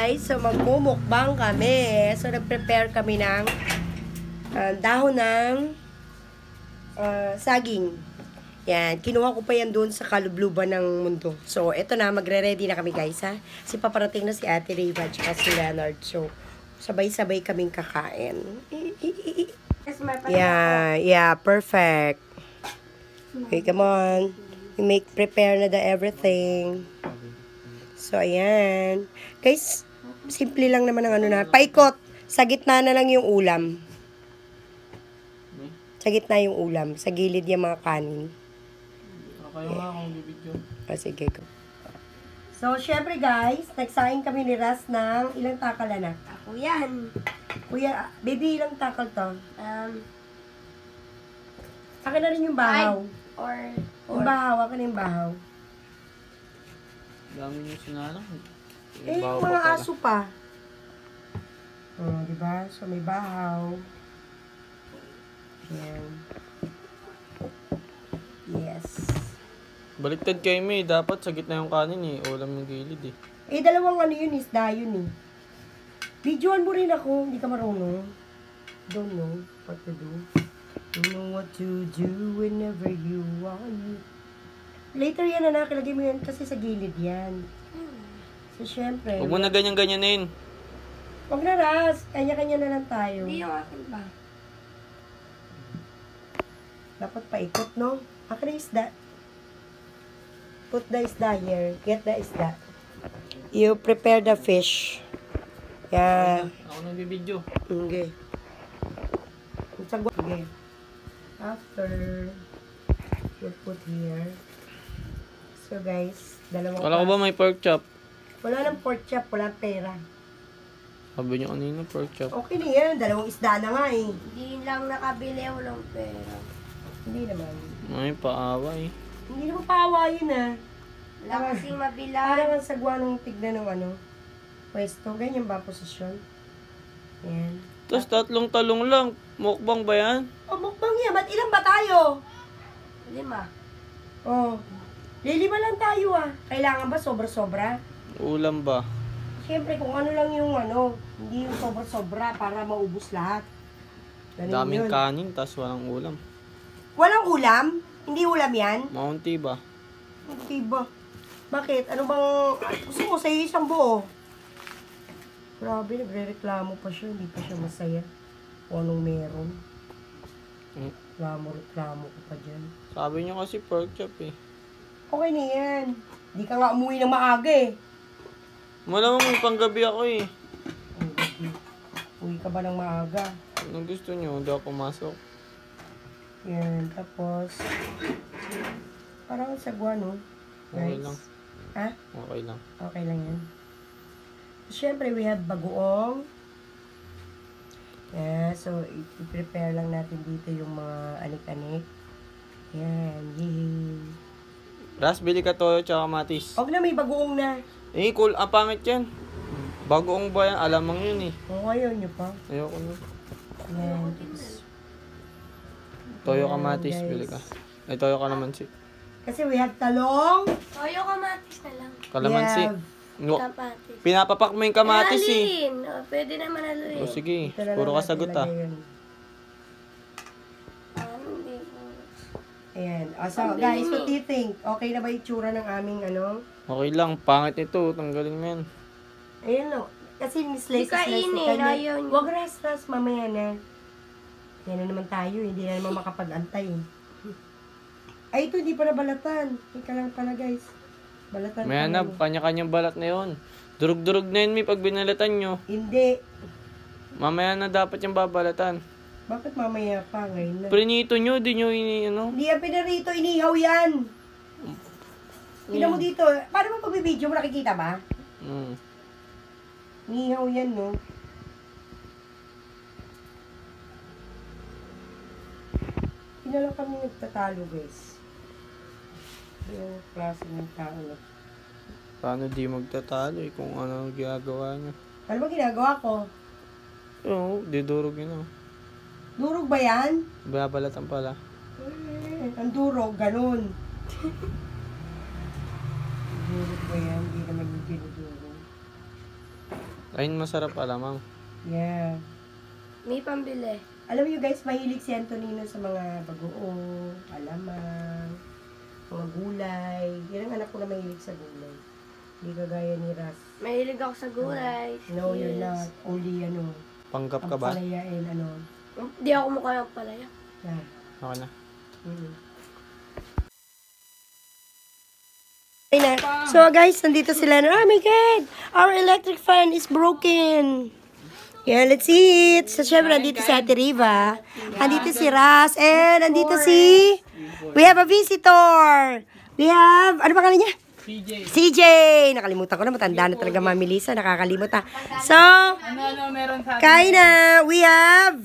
guys, so magmumukbang kami. So nag-prepare kami ng dahon ng saging. Yan, kinuha ko pa yan doon sa kalubluban ng mundo. So, eto na, magre-ready na kami guys, ha? Kasi paparating na si Ate Reva at si Leonard. So, sabay-sabay kaming kakain. Yeah, perfect. Okay, come on. We prepare na the everything. So, ayan. Guys, simple lang naman ang ano na. Paikot. Sa gitna na lang yung ulam. Sa gitna yung ulam. Sa gilid yung mga kanin. Kayo nga akong bibidyo. Sige ko. So, syempre guys, nagsaing kami ni Ras ng ilang takal na? Ako yan. Kuya, baby, ilang takal to? Akin na rin yung bahaw. Yung bahaw, akin na yung bahaw. Dami nyo sinalang. Yung mga aso pa. Oh, diba? So, may bahaw. Yan. Yes. Baliktad kayo, May. Dapat sa gitna yung kanin eh. Ulam yung gilid eh. Dalawang ano yun, isda yun eh. Videoan mo rin ako. Hindi ka marunong. Don't know what to do. Don't know what to do whenever you want. Later yan, anak. Ilagay mo yan kasi sa gilid yan. So, syempre. Huwag mo na ganyan-ganyanin. Huwag na, Ras. Kanya-kanya na lang tayo. Hindi yung akin ba? Dapat paikot, no? Akin na isda. Put the isda here. Get the isda. You prepare the fish. Yeah. Ako nagbibidyo. Okay. Okay. After, you put here. So guys, dalawang Kala ko ba may pork chop? Wala nang pork chop, wala pera. Sabi niyo kanina pork chop. Okay na yan, dalawang isda na nga eh. Hindi lang nakabili, walang pera. Hindi naman. May paawa eh. Hindi naman paawayin ah. Wala kasing mabilan. Parang ang sagwa ng tignan ng ano. Pwesto, ganyan ba posisyon? Yan. Tapos tatlong talong lang. Mukbang ba yan? Oh, mukbang yan. Ba't ilan ba tayo? 5. Oh. Lilima lang tayo ah. Kailangan ba sobra-sobra? Ulam ba? Siyempre, kung ano lang yung ano, hindi yung sobra-sobra para maubos lahat. Ganun Daming yun. kanin, tapos walang ulam. Walang ulam? Hindi ulam yan? Mounty ba? Okay ba? Bakit? Ano bang... Gusto mo sa'yo isang buo? Grabe, nagre-reklamo pa siya. Hindi pa siya masaya. Kung anong meron. Reklamo ko pa dyan. Sabi niyo kasi pork chop eh. Okay na yan. Hindi ka nga umuwi ng maaga eh. Malamang may panggabi ako eh. Uwi ka ba ng maaga? Anong gusto niyo? Hindi ako pumasok. Yan, tapos... Parang sagwa, no? Okay lang. Ha? Okay lang. Okay lang yan. Siyempre, we have bagoong. Yeah, so, i-prepare lang natin dito yung mga anik-anik. Yan, yehey. Ras, bili ka toyo tsaka kamatis. Huwag na, may bagoong na. Eh, cool. Ang pangit yan. Bagoong ba yan? Alamang yun eh. O, ayaw nyo pa. Ayoko na. Yan. Toyo Ayan, kamatis, guys. bili ka. Ay, toyo kalamansi. Kasi we have talong. Toyo kamatis na lang. Kalamansi. We have... No, Kamatis. pinapapak mo yung kamatis eh. Alin. Oh, pwede naman alin. O sige, Ito na puro lang ka sagot natin ah. lagay yun. Hindi po. Ayan. So, guys, what do you think? Okay na ba yung tsura ng aming ano? Okay lang, pangit ito. Tanggalin mo yan. Ayan, no. Kasi slice Di kainin, ayaw niyo. Huwag ras, mamaya na. Yan na naman tayo, hindi na naman makapag-antay. Ay, ito, hindi pa nabalatan. Ika lang pala, guys. Balatan Maya na, kanya-kanyang balat na yun. Durug-durug na yun, may pag binalatan nyo. Hindi. Mamaya na dapat yung babalatan. Bakit mamaya pa ngayon na? Prinito nyo, di nyo ano. Hindi yan pinarito, inihaw yan. Tingnan mo dito. Paano mo pagbibideo mo, nakikita ba? Inihaw yan, no? Hindi na lang kami nagtatalo, guys. Yung klase ng tao na. Paano di magtatalo eh, kung ano ang ginagawa nyo. Ano ba ginagawa ko? Oo, didurog yun oh. Durog ba yan? Babalatan pala. Ang durog, ganun. Durog ba yan? Hindi naman yung dinudurog. Ayun, masarap alamang. Yeah. May pambili. Alam niyo guys, mahilig si Antonino sa mga bagoong, alamang, mga gulay. Yan ang anak ko na mahilig sa gulay. Hindi kagaya ni Ras. Mahilig ako sa gulay. No, you're not. Only Panggap ka ang ba? palayain, Hindi ako mukha ng palaya. Yeah. Ako na. So guys, nandito sila na, oh my god, our electric fan is broken. Yeah, let's see it. So syempre, nandito si Ate Riva, nandito si Ras, and nandito we have a visitor. We have, ano pa niya? CJ. Nakalimutan ko na, matanda na talaga Mami Lisa, nakakalimutan. So, meron sa kain na, we have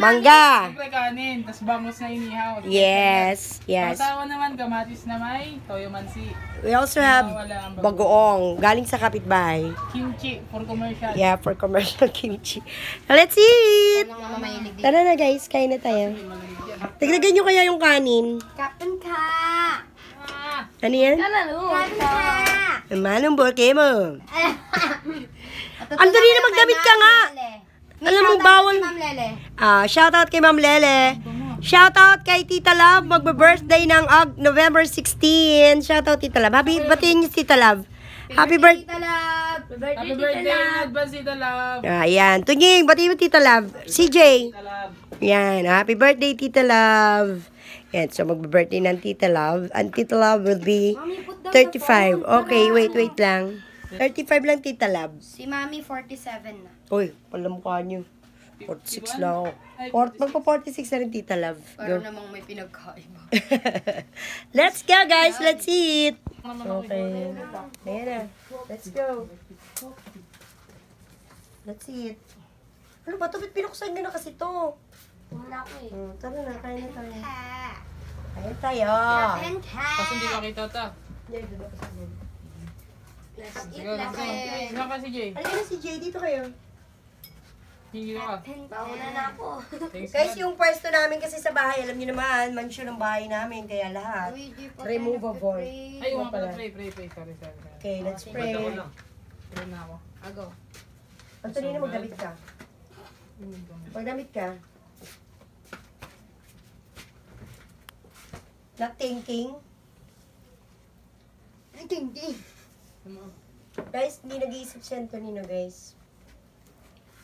mangga. Siyempre kanin, tas bangus na inihaw. Yes. Pasawa naman, kamatis na may toyo mansi. We also have bagoong, galing sa kapitbahay. Kimchi for commercial. Yeah, for commercial kimchi. Now, let's eat! Tara na guys, kain na tayo. Tignagan nyo kaya yung kanin. Kapin ka! Ano yan? Kapin ka! Manong borke mo. Andali na magdamit ka nga. Alam mo, bawal. Shoutout kay Ma'am Lele. Shoutout kay Tita Love. Magbe-birthday ng November 16. Shoutout Tita Love. Batiin niyo si Tita Love. Happy birthday. Happy birthday in advance, Tita Love. Ayan. Tunying, batiin mo Tita Love. CJ. Yan. Happy birthday, Tita Love. Yan. So, magbe-birthday ng Tita Love. And Tita Love will be 35. Okay, wait lang. 35 lang, Tita Love. Si Mami 47 na. Uy, pala mukha niyo. 46 lang ako. Magpa-46 na rin, Tita Love. Go. namang may pinagkaiba. Let's go, guys. Let's eat. Okay. Ayan na. Let's go. Let's eat. Ano ba ito? Ba't pinuksan nyo na kasi ito? Wala ko eh. Tara na, kain na tayo. Kain tayo. Kasi hindi makita ta. Let's eat Sige, lang eh. Saan ka si Jay? Halika na si Jay. Dito kayo. Hindi ka. Bauna na ako. Thanks Guys, God. yung pwesto namin kasi sa bahay, alam niyo naman, mansion ang bahay namin, kaya lahat. Removable. Ay, yung pala. Pray. Sorry. Okay, let's pray. Pray na ako. Ago. Antonino, magdamit ka. Magdamit ka. Not thinking. Thinking. Guys, hindi nag-iisip si Antonino, guys.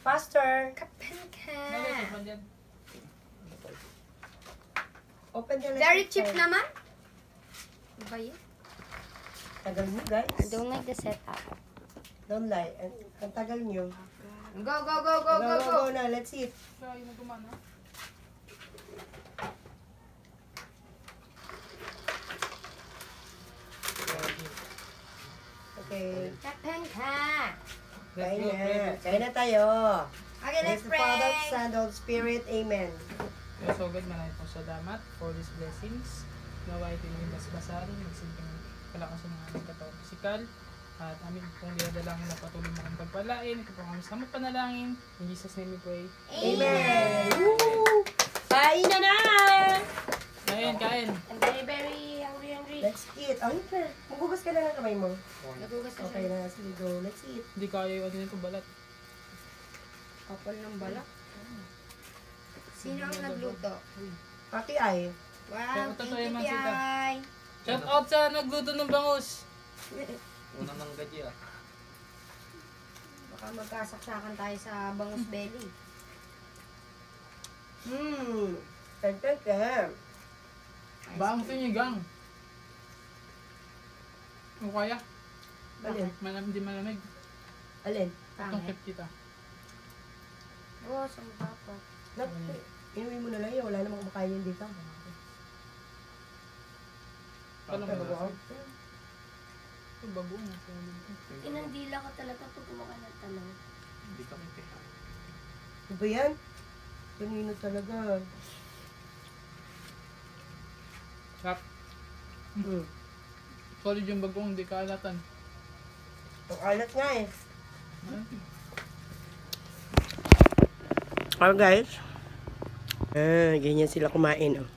Faster. Kapin ka! Open the Very electric cheap fan. naman. Ba yun? Tagal nyo, guys. I don't like the setup. Don't lie. Ang tagal nyo. Go, go, go, go, Go, go, go, go! go na. Let's eat. Okay. Kapin ka! Kain na. Kain na tayo. Okay, let's Praise the Father, pray! Son, Holy Spirit. Amen. So God, maraming po salamat for these blessings. Nawa ito yung basbasarin, magsilbing kalakasan ng aming katawan pisikal. At amin pong dinadalangin na patuloy mo kang pagpalain. Ito po kami sama panalangin. In Jesus' name we pray. Amen. Woo! Kain na na! Kain. I'm very, very hungry. Let's eat. Ang ito. Magugas ka na ng kamay mo. Nagugas na Okay na. Sige, go. Let's eat. Hindi kaya yung ano nito balat. Kapal ng balak. Sino ang nagluto? Pati ay. Wow, Ito, thank you, man, sita. Piay. Shout out sa nagluto ng bangus. Unang manggadya. Baka magkasaksakan tayo sa bangus belly. Tagtag ka. Bang sinigang. Kung kaya, Alin? hindi malamig. Alin? Itong kip kita. Oo, sa mukha ko. Inuwi mo na lang yun. Wala namang kumakain yun dito. Alam Pero mo ba? ako. Ito bagoong. Inandila ka talaga pag kumakain ng tanong. Hindi kami kaya. Ano ba yan? Kanino talaga. Sarap. Solid yung bagoong, hindi kaalatan. Ang alat nga eh. Oh guys. Ganyan sila kumain oh.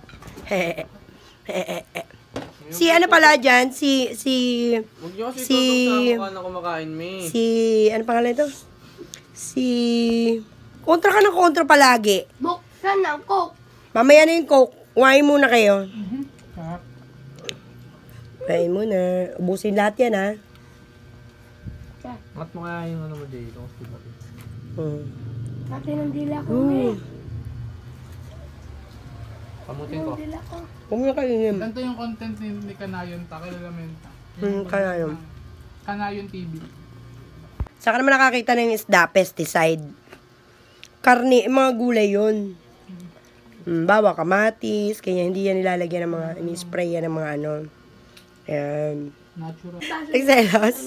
Si ano pala dyan? Huwag niyo kasi si- tutong sa mukha na kumakain, May. Ano pangalan ito? Kontra ka ng kontra palagi. Buksan ang coke. Mamaya na yung coke. Kumain muna kayo. Sarap. Kumain muna. Ubusin lahat yan, ha? Mat mo kaya yung ano mo dito. Natin ang dila ko, Mm. eh. Pamutin ko. Ang dila ko. Huwag mo na kainin. Ganito yung content ni Kanayon ta. Kilala mo yun ta. Kanayon. Kanayon TV. Saka naman nakakita ng isda, pesticide. Karne, mga gulay yun. Bawa, kamatis, kanya hindi yan nilalagyan ng mga, ini-spray yan ng mga ano. Ayan. Natural. Nagselos?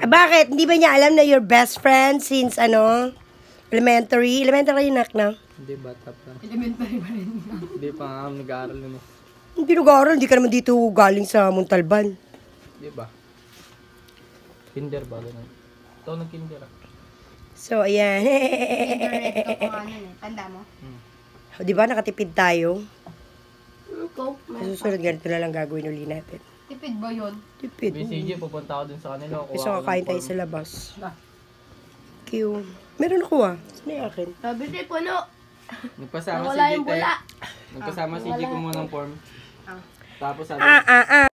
Bakit? Hindi ba niya alam na your best friend since elementary? Elementary nak na? Hindi, bata pa. Elementary pa rin. Hindi pa nga, nag-aaral naman. Hindi nag-aaral, hindi ka naman dito galing sa Montalban. Di ba? Kinder ba? Ganun. Ito nag-kinder ah. So, ayan. Tanda mo? Di ba, nakatipid tayo? Coke. Sa susunod, ganito na lang gagawin uli natin. Tipid ba yun? Tipid. BCG, pupunta ako dun sa kanila. Gusto ko kain tayo sa labas. Ah. Q. Meron ako ah. Saan yung akin? Sabi di puno. Nagpasama si Nawala yung Gite. bula. Nagpasama si G kumuha ng form. Tapos sabi,